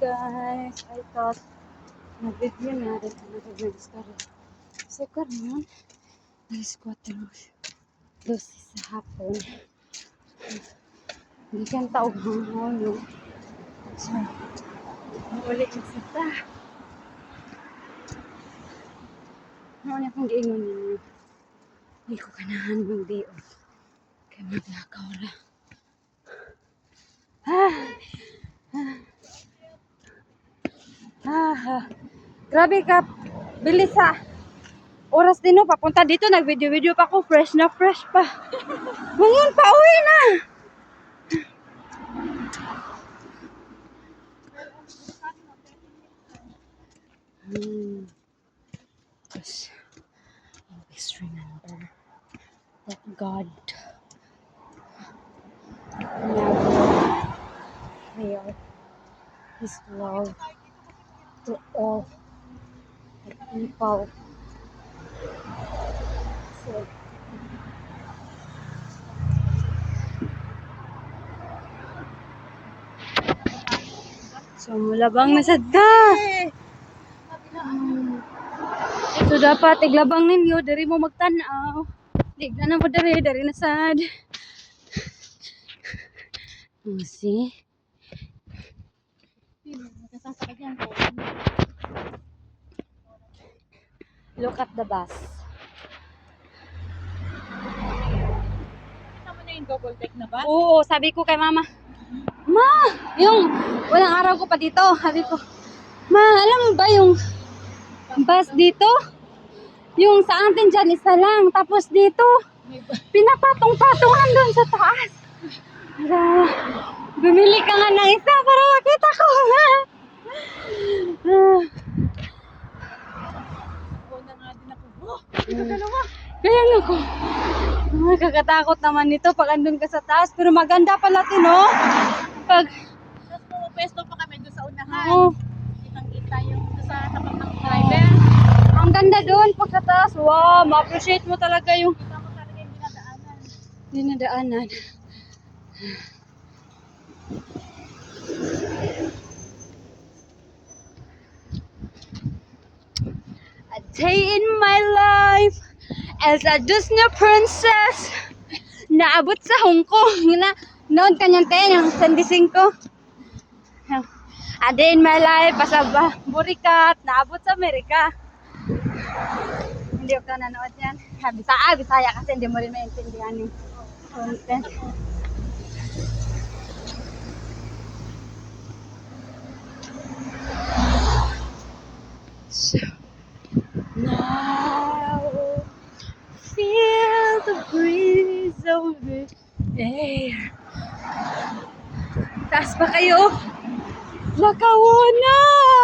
guys. I thought nag-video na rin ka nag-videos ka rin. So karon, alas 4 dosis sa hapon. Hindi kang taog hanghaw. So, ulit na sita. Ano na kung giingon ninyo? Hindi ko kanahan ng day off. Kaya maglakaw ra. Grabe ka. Bilis ha. Oras din no, papunta dito, nag-video-video pa ako. Fresh na fresh pa. Ngayon, pauwi na. Because always remember that God never failed His love to all the people. So mulabang na sadta. So dapat iglabang ninyo, dari mo magtanaw. Digla na mo dari na sad. See? Look at the bus. Kita mo na yung double deck na bus? Oo, sabi ko kay mama. Ma, yung walang araw ko pa dito. Sabi ko, ma, alam mo ba yung bus dito? Yung sa atin dyan, isa lang. Tapos dito, pinapatong-patungan doon sa taas. Bumili ka nga ng isa para makita ko. Una nga din ako. Ito dalawa. Kaya nga ko, nakakatakot naman nito pag andun ka sa taas. Pero maganda pala ito, no? Pag, Tapos pumapesto pa kami doon sa unahan. oh, Kitang-kita yung doon sa tapat ng driver. ang ganda doon pagkataas. Wow, ma-appreciate mo talaga yung Kita mo talaga yung dinadaanan. dinadaanan. A day in my life as a Disney princess. Naabot sa Hong Kong. Noon kanyang yung sandising ko. A day in my life as a Burikat. Naabot sa Amerika. Hindi ko nanood yan. Bisaya kasi hindi mo rin maintindihan yung content. So, now feel the breeze of the air. Taas pa kayo. Lakawanan!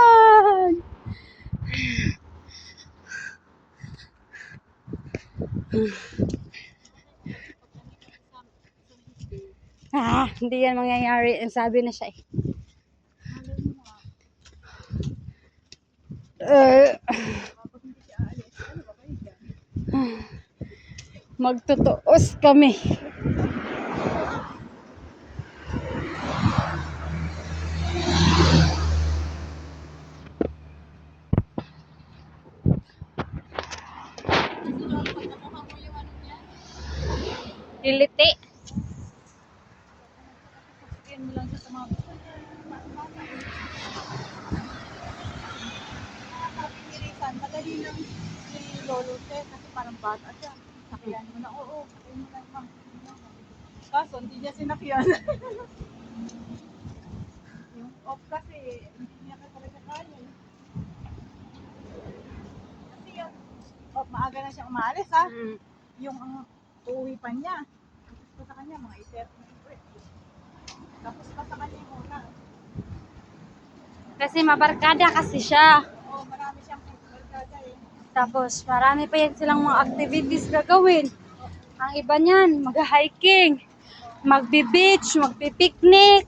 Hindi yan mangyayari. Sabi na siya eh. Magtutuos kami. Diliti. Yan mo lang siya sa mga madali lang si Lolo Te kasi parang bata siya. Sakyan mo na, oo, sakyan mo na ma'am. Kaso hindi niya sinakyan. Yung off kasi, hindi niya ka talaga kaya. Kasi yung off, maaga na siyang umalis ha. Yung uuwi pa niya. Tapos pa sa kanya, mga 8:30 na uwi. Tapos pa sa kanya yung una. Kasi mabarkada kasi siya. Oo, marami siyang barkada eh. Tapos marami pa yan silang mga activities gagawin. Ang iba niyan, mag-hiking, magbe-beach, magbe-picnic.